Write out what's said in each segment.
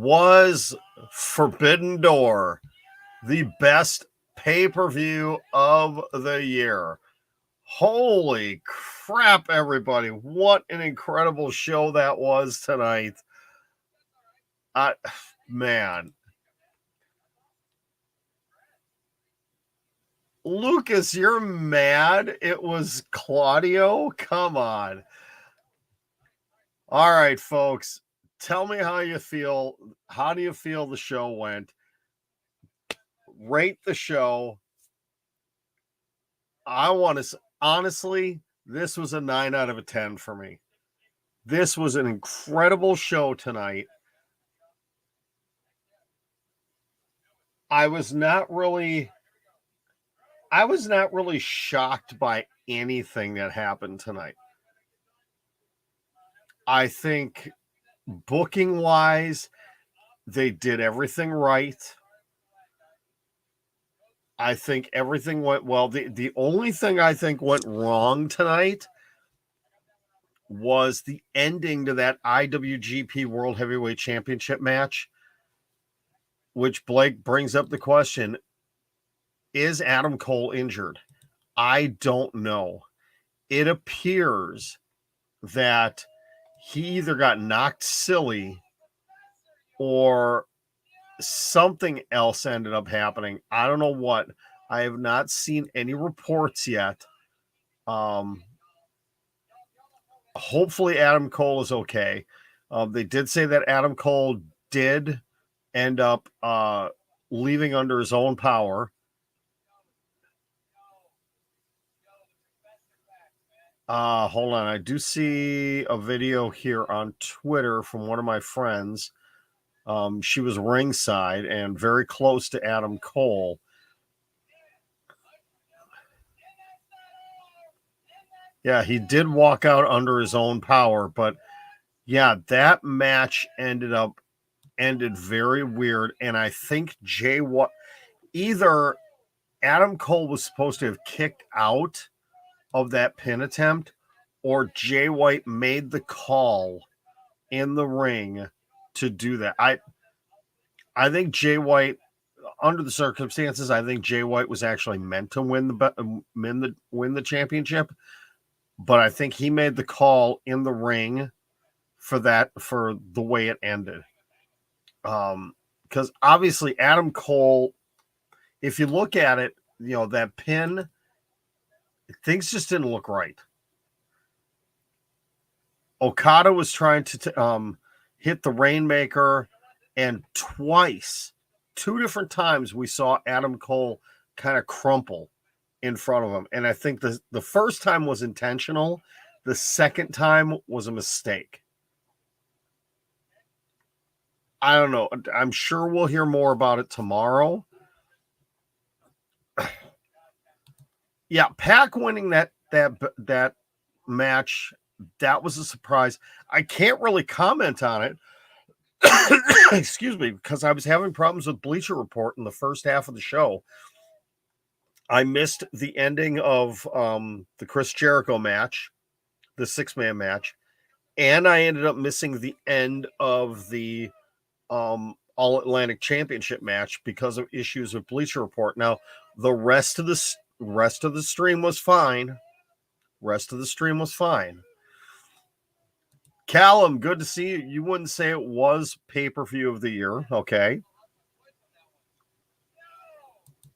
was Forbidden Door, the best pay-per-view of the year. Holy crap, everybody. What an incredible show that was tonight. Man. Lucas, you're mad it was Claudio? Come on. All right, folks. Tell me how you feel. How do you feel the show went? Rate the show. I want to, honestly, this was a 9 out of a 10 for me. This was an incredible show tonight. I was not really shocked by anything that happened tonight. I think booking wise, they did everything right. I think everything went well. The only thing I think went wrong tonight was the ending to that IWGP World Heavyweight Championship match, which Blake brings up the question, is Adam Cole injured? I don't know. It appears that he either got knocked silly or something else ended up happening. I don't know what. I have not seen any reports yet. Hopefully Adam Cole is okay. They did say that Adam Cole did end up leaving under his own power. Hold on. I do see a video here on Twitter from one of my friends. She was ringside and very close to Adam Cole. Yeah, he did walk out under his own power, but yeah, that match ended very weird. And I think either Adam Cole was supposed to have kicked out of that pin attempt, or Jay White made the call in the ring to do that. I think Jay White, under the circumstances, I think Jay White was actually meant to win the championship, but I think he made the call in the ring for the way it ended. Because obviously Adam Cole, if you look at it, that pin, things just didn't look right. Okada was trying to hit the Rainmaker, and two different times, we saw Adam Cole kind of crumple in front of him. And I think the first time was intentional. The second time was a mistake. I don't know. I'm sure we'll hear more about it tomorrow. Yeah, Pac winning that match, that was a surprise. I can't really comment on it. Excuse me, because I was having problems with Bleacher Report in the first half of the show. I missed the ending of the Chris Jericho match, the 6-man match, and I ended up missing the end of the All Atlantic Championship match because of issues with Bleacher Report. Now, the rest of the stream was fine. Callum, good to see you. You wouldn't say it was pay-per-view of the year. Okay.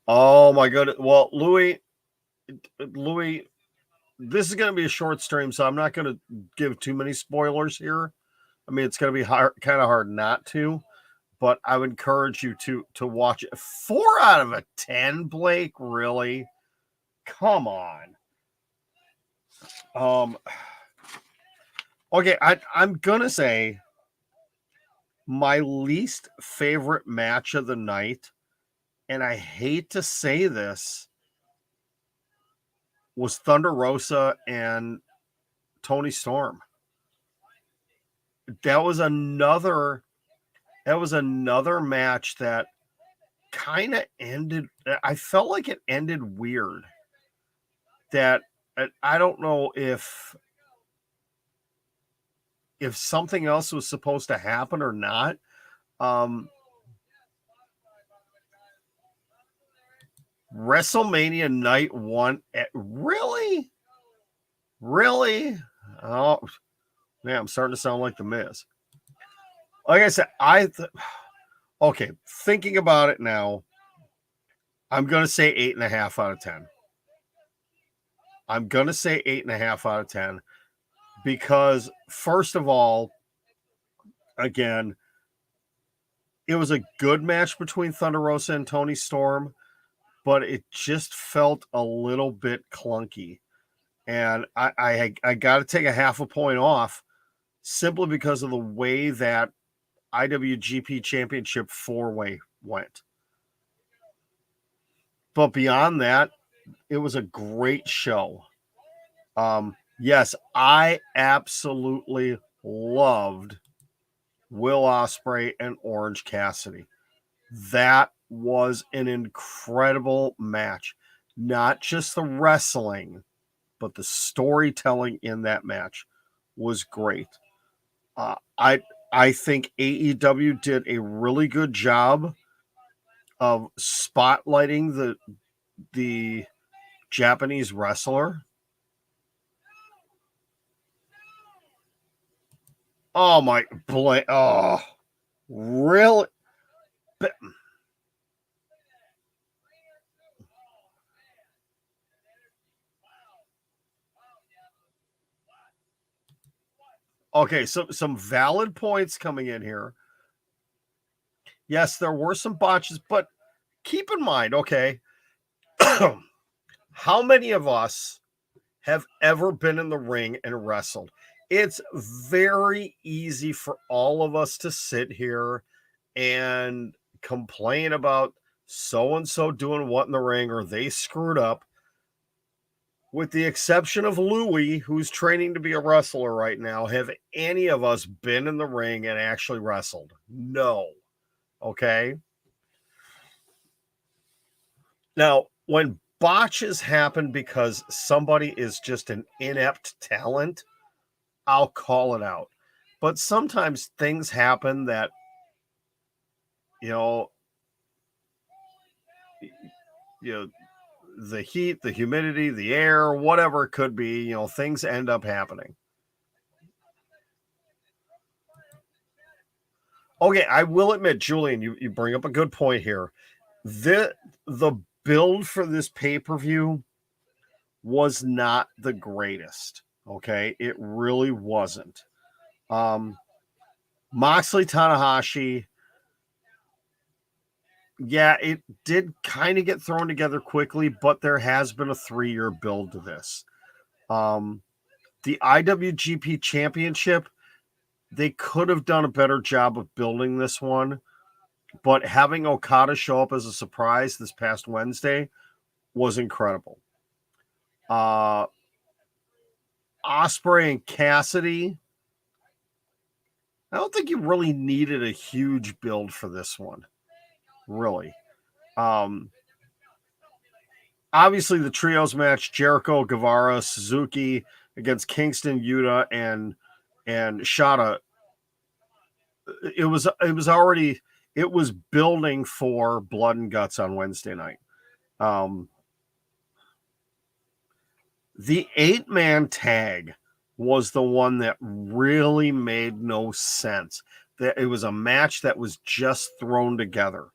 Oh my goodness. Well, Louis, this is going to be a short stream, so I'm not going to give too many spoilers here. I mean, it's going to be kind of hard not to, but I would encourage you to watch it. 4 out of a 10, Blake, really? Come on. Okay, I'm gonna say my least favorite match of the night, and I hate to say this, was Thunder Rosa and Tony Storm. That was another match that kind of ended. I felt like it ended weird. That I don't know if something else was supposed to happen or not. WrestleMania night 1. Really? Oh, man, I'm starting to sound like The Miz. Like I said, okay, thinking about it now, I'm going to say 8.5 out of 10. I'm going to say 8.5 out of 10 because, first of all, again, it was a good match between Thunder Rosa and Toni Storm, but it just felt a little bit clunky. And I got to take a half a point off simply because of the way that IWGP Championship 4-way went. But beyond that, it was a great show. Yes, I absolutely loved Will Ospreay and Orange Cassidy. That was an incredible match. Not just the wrestling, but the storytelling in that match was great. I think AEW did a really good job of spotlighting the Japanese wrestler. Oh my boy! Oh, really? Okay, so some valid points coming in here. Yes, there were some botches, but keep in mind, okay, how many of us have ever been in the ring and wrestled? It's very easy for all of us to sit here and complain about so and so doing what in the ring or they screwed up. With the exception of Louie, who's training to be a wrestler right now, have any of us been in the ring and actually wrestled? No. Okay. Now, when botches happen because somebody is just an inept talent, I'll call it out. But sometimes things happen that, you know, you know, the heat, the humidity, the air, whatever it could be, things end up happening. Okay, I will admit, Julian, you bring up a good point here. The build for this pay-per-view was not the greatest. Okay, it really wasn't. Moxley Tanahashi, yeah, it did kind of get thrown together quickly, but there has been a 3-year build to this. The IWGP Championship, they could have done a better job of building this one, but having Okada show up as a surprise this past Wednesday was incredible. Ospreay and Cassidy, I don't think you really needed a huge build for this one. Really. Obviously, the trios match, Jericho, Guevara, Suzuki against Kingston, Yuta, and Shada. It was building for blood and guts on Wednesday night. The 8-man tag was the one that really made no sense. That it was a match that was just thrown together.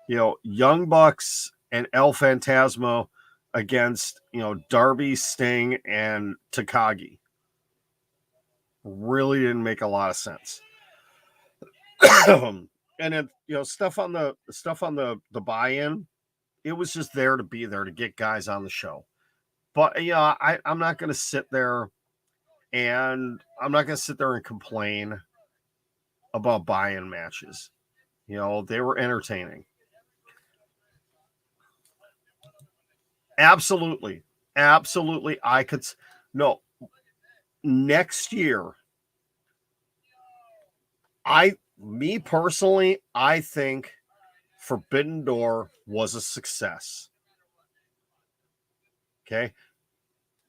Young Bucks and El Phantasmo against, Darby, Sting, and Takagi. Really didn't make a lot of sense. And then, stuff on the buy-in, it was just there to be there to get guys on the show. But I'm not going to sit there and complain about buy-in matches. They were entertaining. Absolutely. I could. No, next year, me personally, I think Forbidden Door was a success. Okay.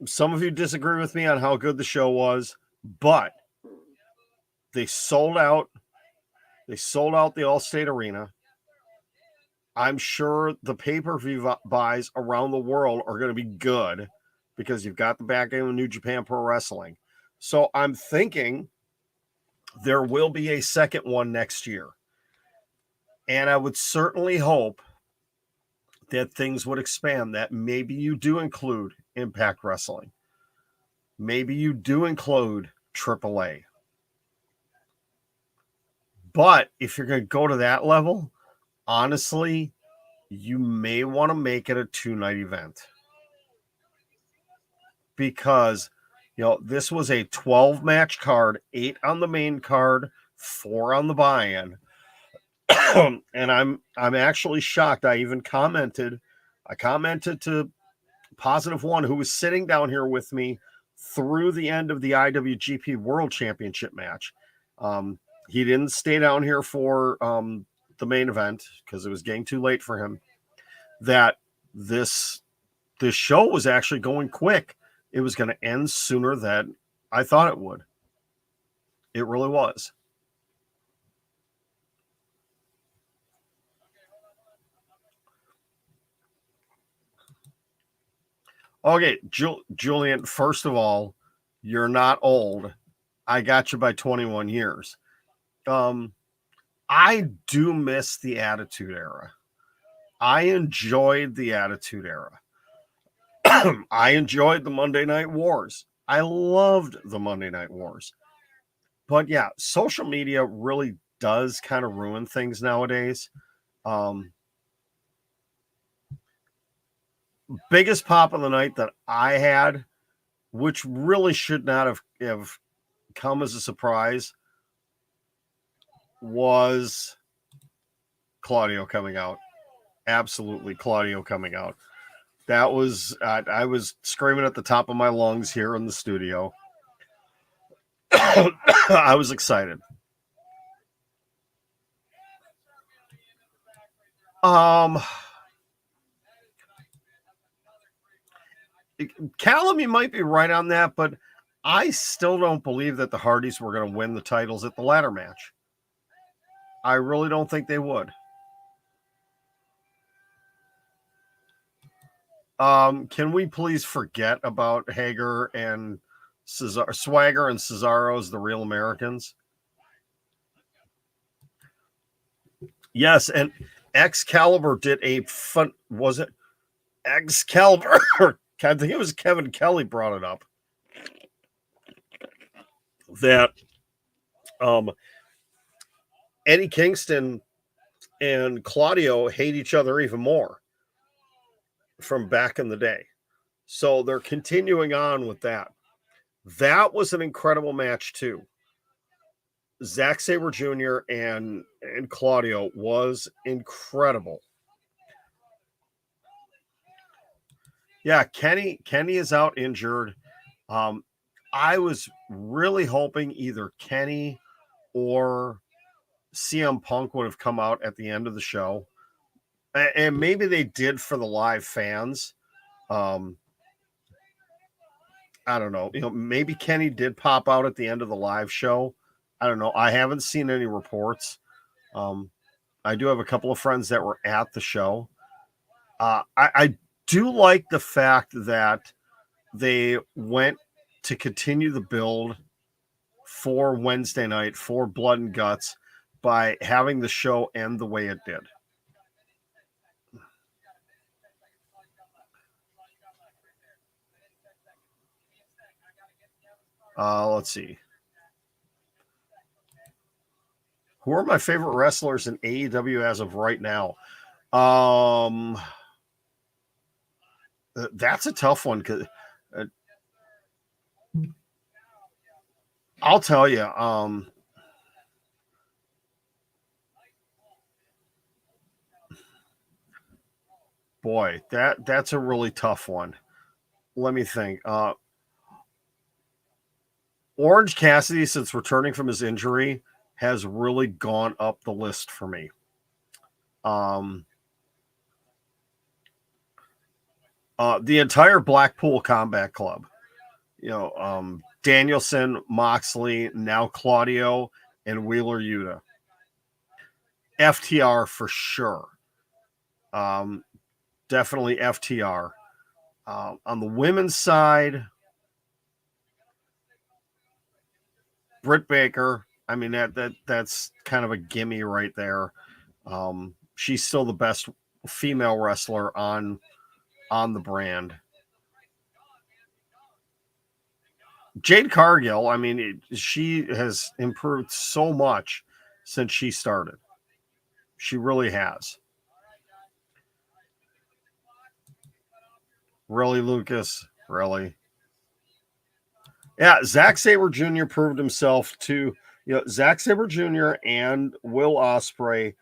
Some of you disagree with me on how good the show was, but they sold out They sold out the Allstate Arena. I'm sure the pay-per-view buys around the world are going to be good because you've got the back end of New Japan Pro Wrestling. So I'm thinking there will be a second one next year. And I would certainly hope that things would expand, that maybe you do include Impact Wrestling. Maybe you do include AAA. But if you're going to go to that level, honestly, you may want to make it a 2-night event. Because, this was a 12-match card, 8 on the main card, 4 on the buy-in. And I'm actually shocked. I commented to Positive One, who was sitting down here with me through the end of the IWGP World Championship match. He didn't stay down here for the main event because it was getting too late for him. That this show was actually going quick. It was going to end sooner than I thought it would. It really was. Okay, Julian, first of all, you're not old. I got you by 21 years. I do miss the Attitude Era. I enjoyed the Attitude Era. I enjoyed the Monday Night Wars. I loved the Monday Night Wars. But yeah, social media really does kind of ruin things nowadays. Biggest pop of the night that I had, which really should not have come as a surprise, was Claudio coming out. Absolutely, Claudio coming out. That was, I was screaming at the top of my lungs here in the studio. I was excited. Callum, you might be right on that, but I still don't believe that the Hardys were going to win the titles at the ladder match. I really don't think they would. Can we please forget about Hager and Swagger and Cesaro as the Real Americans? Yes, and Excalibur did a fun. Was it Excalibur? I think it was Kevin Kelly brought it up that Eddie Kingston and Claudio hate each other even more from back in the day. So they're continuing on with that. That was an incredible match too. Zack Sabre Jr. and Claudio was incredible. Yeah, Kenny is out injured. I was really hoping either Kenny or CM Punk would have come out at the end of the show. And maybe they did for the live fans. I don't know. Maybe Kenny did pop out at the end of the live show. I don't know. I haven't seen any reports. I do have a couple of friends that were at the show. I do like the fact that they went to continue the build for Wednesday night for Blood and Guts by having the show end the way it did. Let's see. Who are my favorite wrestlers in AEW as of right now? That's a tough one because I'll tell you. Boy, that's a really tough one. Let me think. Orange Cassidy, since returning from his injury, has really gone up the list for me. The entire Blackpool Combat Club, Danielson, Moxley, now Claudio, and Wheeler Yuta. FTR for sure. Definitely FTR. On the women's side, Britt Baker. I mean that's kind of a gimme right there. She's still the best female wrestler on the brand. Jade Cargill, I mean, she has improved so much since she started. She really has. Really, Lucas? Really? Yeah, Zack Sabre Jr. proved himself to, Zack Sabre Jr. and Will Ospreay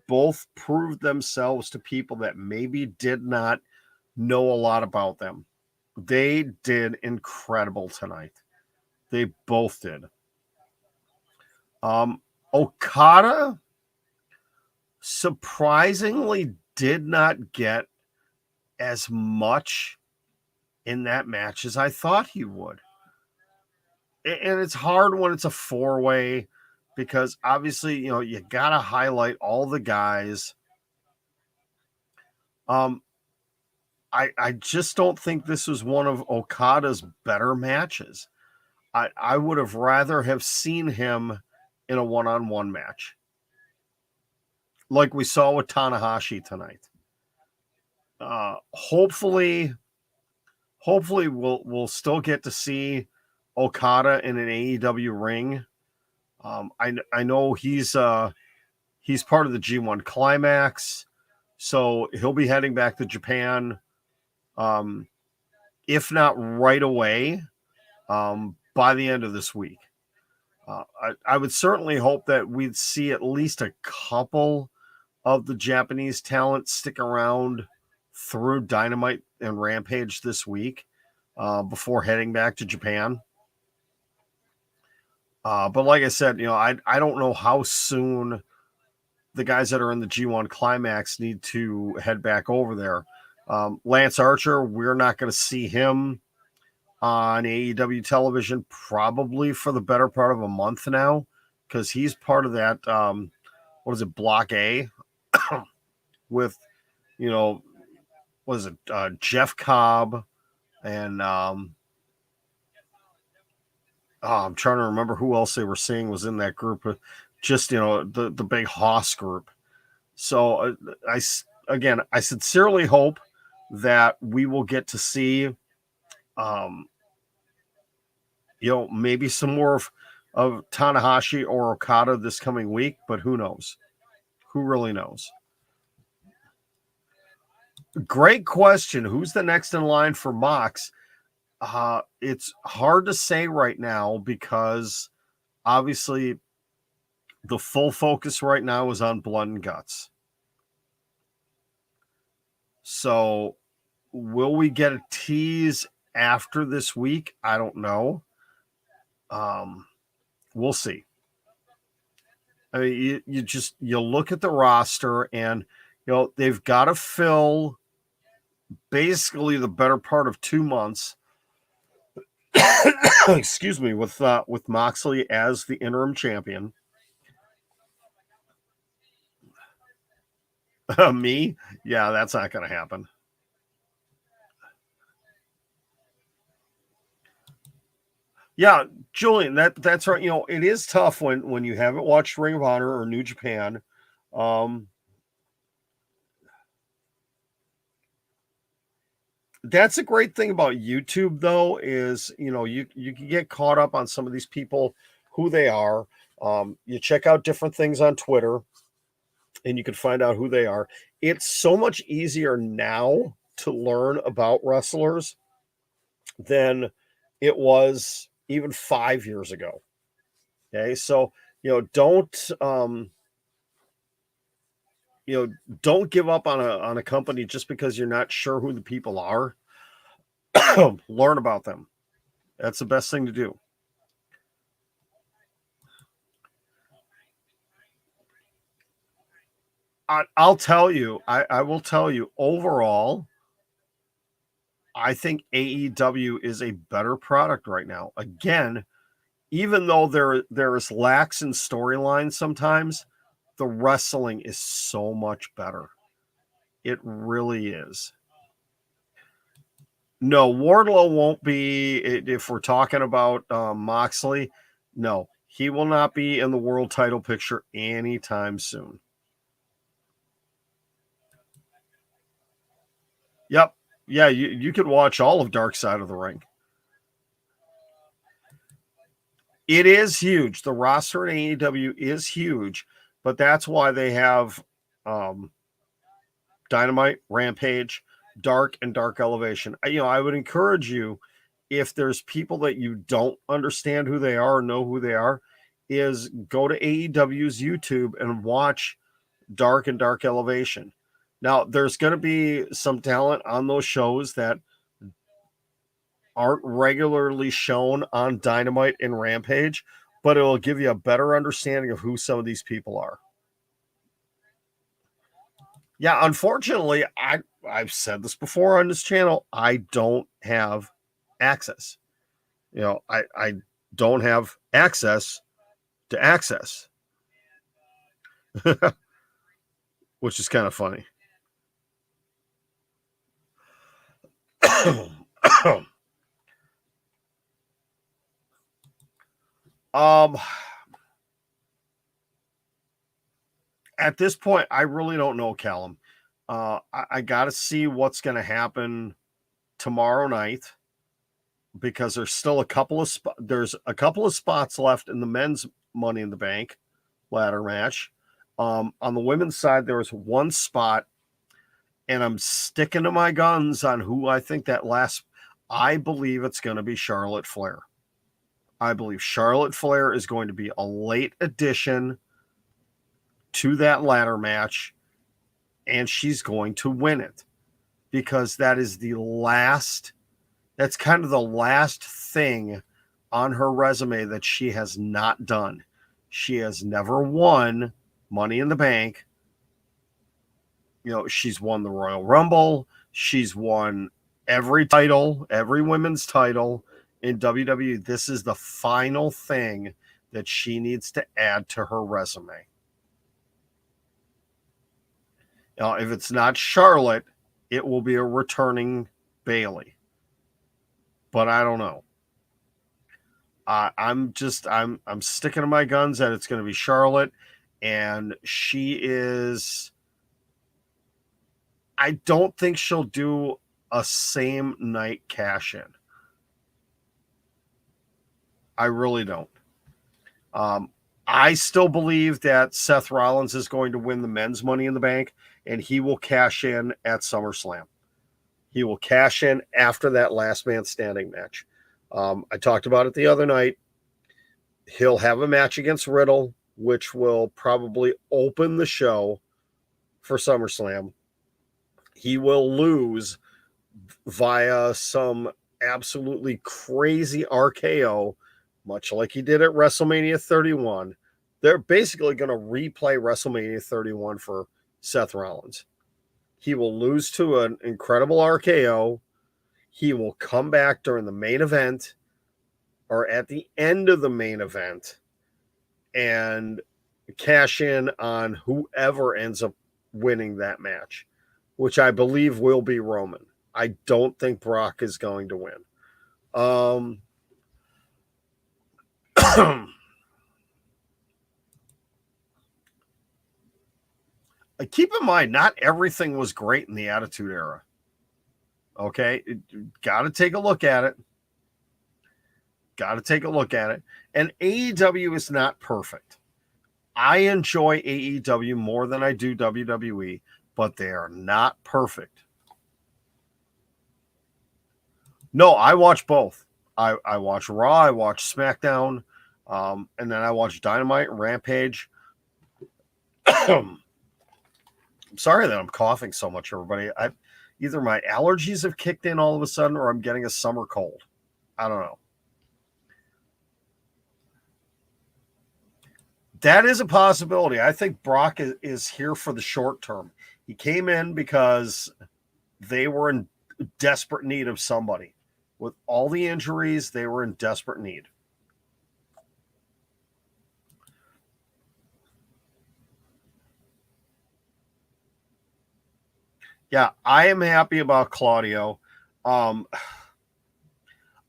both proved themselves to people that maybe did not know a lot about them. They did incredible tonight. They both did. Okada surprisingly did not get as much in that match as I thought he would. And it's hard when it's a four-way because obviously, you got to highlight all the guys. I just don't think this was one of Okada's better matches. I would have rather have seen him in a one-on-one match. Like we saw with Tanahashi tonight. Hopefully we'll still get to see Okada in an AEW ring. I know he's part of the G1 Climax, so he'll be heading back to Japan, if not right away, by the end of this week. I would certainly hope that we'd see at least a couple of the Japanese talent stick around through Dynamite and Rampage this week before heading back to Japan. But like I said, I don't know how soon the guys that are in the G1 Climax need to head back over there. Lance Archer, we're not going to see him on AEW television probably for the better part of a month now because he's part of that, what is it, Block A with, Jeff Cobb and I'm trying to remember who else they were saying was in that group. Just, the big Hoss group. So I sincerely hope that we will get to see, maybe some more of Tanahashi or Okada this coming week, but who knows? Who really knows? Great question. Who's the next in line for Mox? It's hard to say right now because obviously the full focus right now is on Blood and Guts. So will we get a tease after this week? I don't know. We'll see. I mean, you look at the roster and, they've got to fill basically the better part of 2 months. Excuse me, with Moxley as the interim champion. Me? Yeah, that's not going to happen. Yeah, Julian, that's right. It is tough when you haven't watched Ring of Honor or New Japan. That's a great thing about YouTube, though, is you can get caught up on some of these people, who they are. You check out different things on Twitter, and you can find out who they are. It's so much easier now to learn about wrestlers than it was even 5 years ago. Okay, so don't don't give up on a company just because you're not sure who the people are. Learn about them. That's the best thing to do. I'll tell you, I will tell you, overall, I think AEW is a better product right now. Again, even though there is lax in storyline sometimes, the wrestling is so much better. It really is. No, Wardlow won't be, if we're talking about Moxley, no, he will not be in the world title picture anytime soon. Yep. Yeah, you could watch all of Dark Side of the Ring. It is huge. The roster in AEW is huge, but that's why they have Dynamite, Rampage, Dark, and Dark Elevation. I would encourage you, if there's people that you don't understand who they are or know who they are, is go to AEW's YouTube and watch Dark and Dark Elevation. Now, there's going to be some talent on those shows that aren't regularly shown on Dynamite and Rampage, but it will give you a better understanding of who some of these people are. Yeah, unfortunately, I've said this before on this channel, I don't have access. I don't have access to access, which is kind of funny. At this point, I really don't know, Callum. I got to see what's going to happen tomorrow night, because there's still a couple of spots left in the men's Money in the Bank ladder match. On the women's side, there was one spot, and I'm sticking to my guns on who I think that last. I believe it's going to be Charlotte Flair. I believe Charlotte Flair is going to be a late addition to that ladder match, and she's going to win it, because that's kind of the last thing on her resume that she has not done. She has never won Money in the Bank. She's won the Royal Rumble. She's won every title, every women's title in WWE. This is the final thing that she needs to add to her resume. Now, if it's not Charlotte, it will be a returning Bayley. But I don't know. I'm sticking to my guns that it's going to be Charlotte, and she is. I don't think she'll do a same night cash in. I really don't. I still believe that Seth Rollins is going to win the men's Money in the Bank, and he will cash in at SummerSlam. He will cash in after that last man standing match. I talked about it the other night. He'll have a match against Riddle, which will probably open the show for SummerSlam. He will lose via some absolutely crazy RKO, much like he did at WrestleMania 31. They're basically going to replay WrestleMania 31 for Seth Rollins. He will lose to an incredible RKO. He will come back during the main event or at the end of the main event and cash in on whoever ends up winning that match, which I believe will be Roman. I don't think Brock is going to win. Keep in mind, not everything was great in the Attitude Era. Okay? Got to take a look at it. And AEW is not perfect. I enjoy AEW more than I do WWE, but they are not perfect. No, I watch both. I watch Raw, I watch SmackDown, and then I watch Dynamite and Rampage. I'm sorry that I'm coughing so much, everybody. Either my allergies have kicked in all of a sudden, or I'm getting a summer cold. I don't know. That is a possibility. I think Brock is here for the short term. He came in because they were in desperate need of somebody. With all the injuries, they were in desperate need. Yeah, I am happy about Claudio. Um,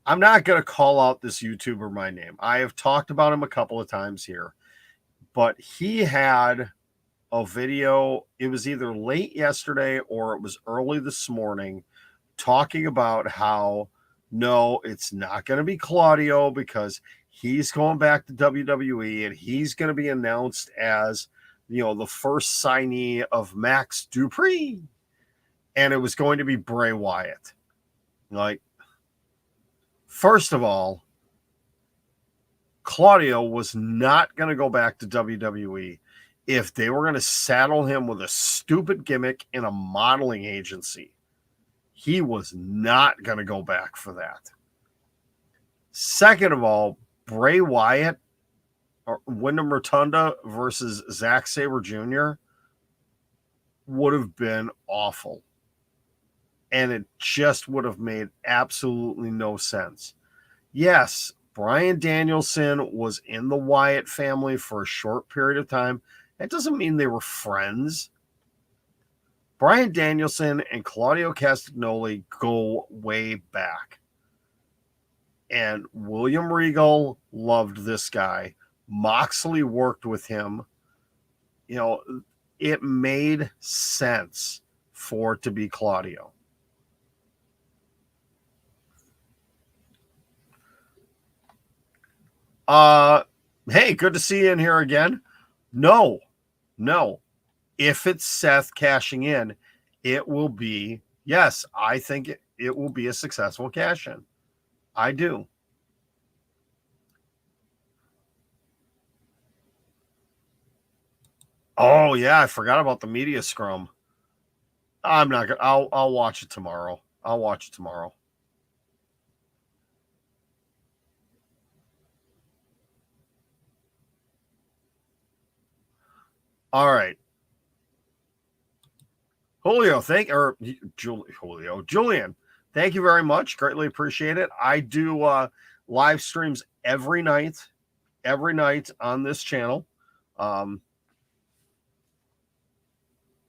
I'm not going to call out this YouTuber by name. I have talked about him a couple of times here, but he had a video. It was either late yesterday or it was early this morning, talking about how no, it's not going to be Claudio because he's going back to WWE and he's going to be announced as, the first signee of Max Dupree. And it was going to be Bray Wyatt. Like, first of all, Claudio was not going to go back to WWE if they were going to saddle him with a stupid gimmick in a modeling agency. He was not going to go back for that. Second of all, Bray Wyatt or Wyndham Rotunda versus Zack Sabre Jr. would have been awful. And it just would have made absolutely no sense. Yes, Bryan Danielson was in the Wyatt family for a short period of time. That doesn't mean they were friends. Bryan Danielson and Claudio Castagnoli go way back. And William Regal loved this guy. Moxley worked with him. It made sense for it to be Claudio. Hey, good to see you in here again. No. If it's Seth cashing in, it will be, yes, I think it will be a successful cash in. I do. Oh yeah, I forgot about the media scrum. I'm not gonna. I'll watch it tomorrow. All right. Julio, Julian, thank you very much. Greatly appreciate it. I do live streams every night on this channel.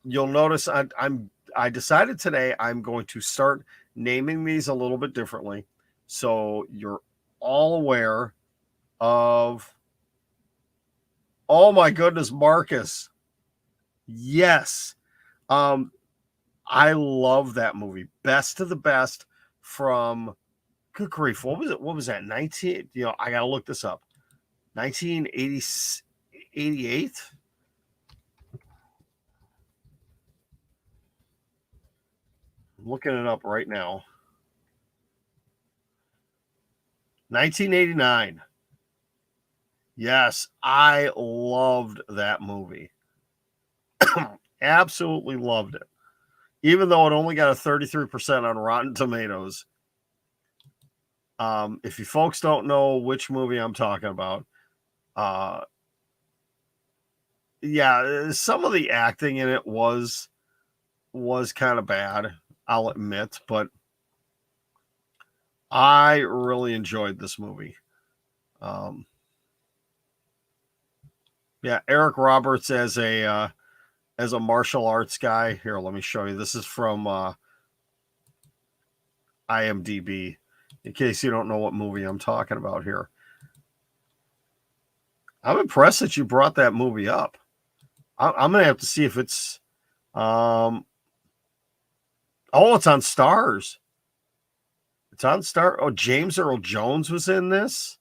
You'll notice I decided today I'm going to start naming these a little bit differently, so you're all aware of. Oh my goodness, Marcus! Yes, I love that movie. Best of the Best from. Good grief! What was it? What was that? 19. I gotta look this up. 1988. I'm looking it up right now. 1989. Yes, I loved that movie. Absolutely loved it. Even though it only got a 33% on Rotten Tomatoes. If you folks don't know which movie I'm talking about, yeah, some of the acting in it was kind of bad, I'll admit, but I really enjoyed this movie. Yeah, Eric Roberts as a martial arts guy. Here, let me show you. This is from IMDb, in case you don't know what movie I'm talking about here. I'm impressed that you brought that movie up. I'm gonna have to see if it's. Oh, it's on Stars. It's on Star. Oh, James Earl Jones was in this.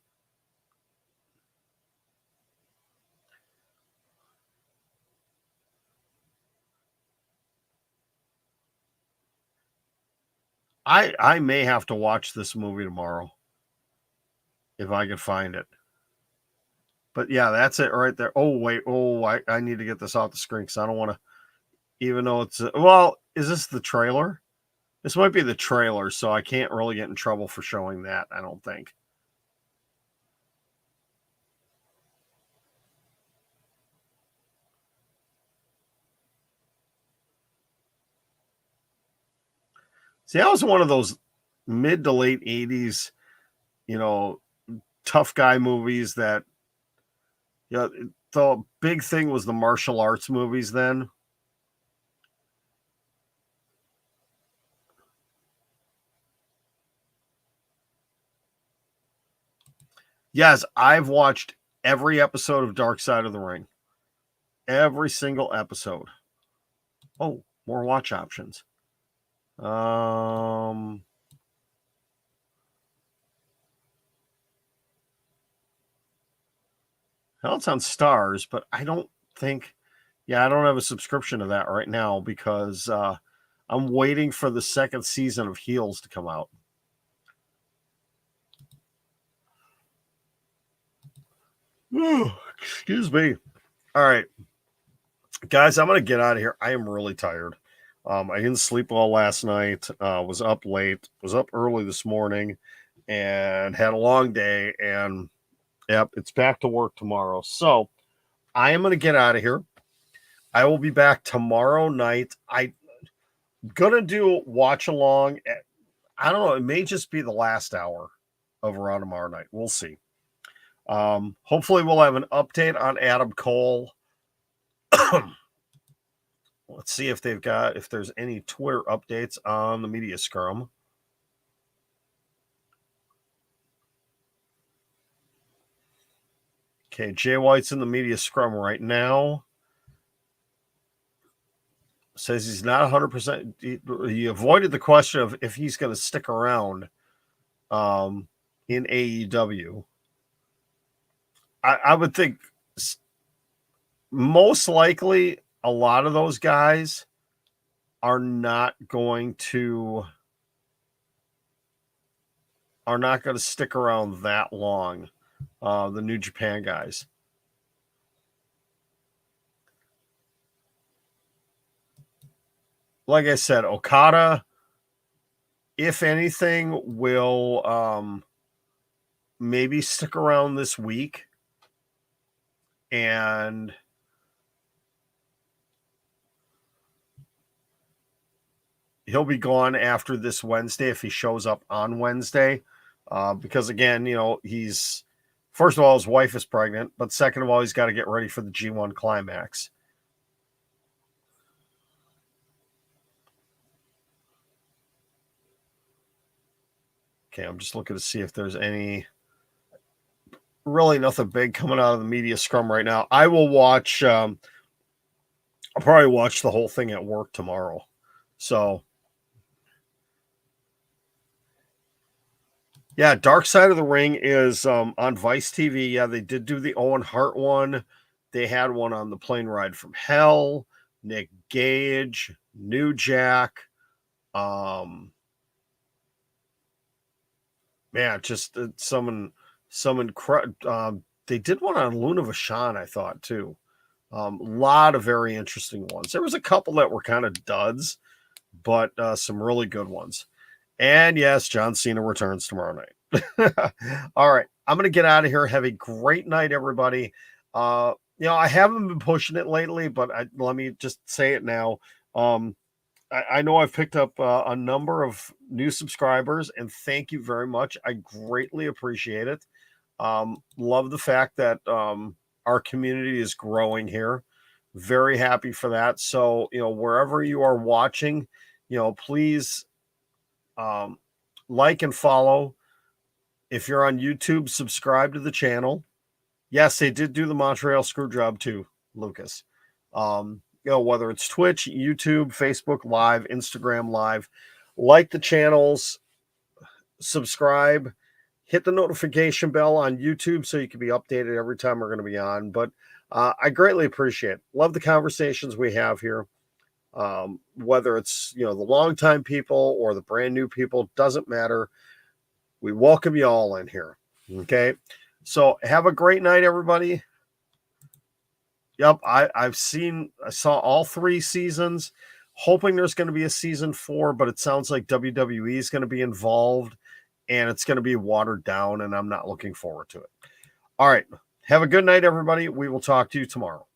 I may have to watch this movie tomorrow if I can find it. But yeah, that's it right there. Oh wait, I need to get this off the screen because I don't want to. Even though it's well, is this the trailer? This might be the trailer, so I can't really get in trouble for showing that. I don't think. See, that was one of those mid to late '80s, you know, tough guy movies that. The big thing was the martial arts movies then. Yes, I've watched every episode of Dark Side of the Ring. Every single episode. Oh, more watch options. Hell, it's on Stars, but I don't think. Yeah, I don't have a subscription to that right now because I'm waiting for the second season of Heels to come out. Excuse me. All right, guys, I'm gonna get out of here. I am really tired. I didn't sleep well last night. Was up late. Was up early this morning, and had a long day. And yep, it's back to work tomorrow. So I am gonna get out of here. I will be back tomorrow night. I'm gonna do watch along. I don't know. It may just be the last hour of Raw tomorrow night. We'll see. Hopefully, we'll have an update on Adam Cole. Let's see if there's any Twitter updates on the media scrum. Okay, Jay White's in the media scrum right now. Says he's not 100%. He avoided the question of if he's going to stick around in AEW. I would think most likely a lot of those guys are not going to stick around that long. The New Japan guys. Like I said, Okada, if anything, will maybe stick around this week. And he'll be gone after this Wednesday if he shows up on Wednesday. Because, again, he's, first of all, his wife is pregnant. But second of all, he's got to get ready for the G1 Climax. Okay, I'm just looking to see if there's really nothing big coming out of the media scrum right now. I will watch. I'll probably watch the whole thing at work tomorrow. So, yeah, Dark Side of the Ring is on Vice TV. Yeah, they did do the Owen Hart one. They had one on the Plane Ride from Hell. Nick Gage, New Jack. Man, just some incredible. They did one on Luna Vachon, I thought, too. A lot of very interesting ones. There was a couple that were kind of duds, but some really good ones. And yes, John Cena returns tomorrow night. All right, I'm going to get out of here. Have a great night, everybody. I haven't been pushing it lately, but let me just say it now. I know I've picked up a number of new subscribers, and thank you very much. I greatly appreciate it. Love the fact that our community is growing here. Very happy for that. So, wherever you are watching, please like and follow. If you're on YouTube, subscribe to the channel. Yes, they did do the Montreal Screwjob too, Lucas. Whether it's Twitch, YouTube, Facebook Live, Instagram Live, like the channels, subscribe, hit the notification bell on YouTube so you can be updated every time we're going to be on. But I greatly appreciate it. Love the conversations we have here. Whether it's, the longtime people or the brand new people, doesn't matter. We welcome you all in here. Okay. So have a great night, everybody. Yep. I saw all 3 seasons, hoping there's going to be a season 4, but it sounds like WWE is going to be involved and it's going to be watered down, and I'm not looking forward to it. All right. Have a good night, everybody. We will talk to you tomorrow.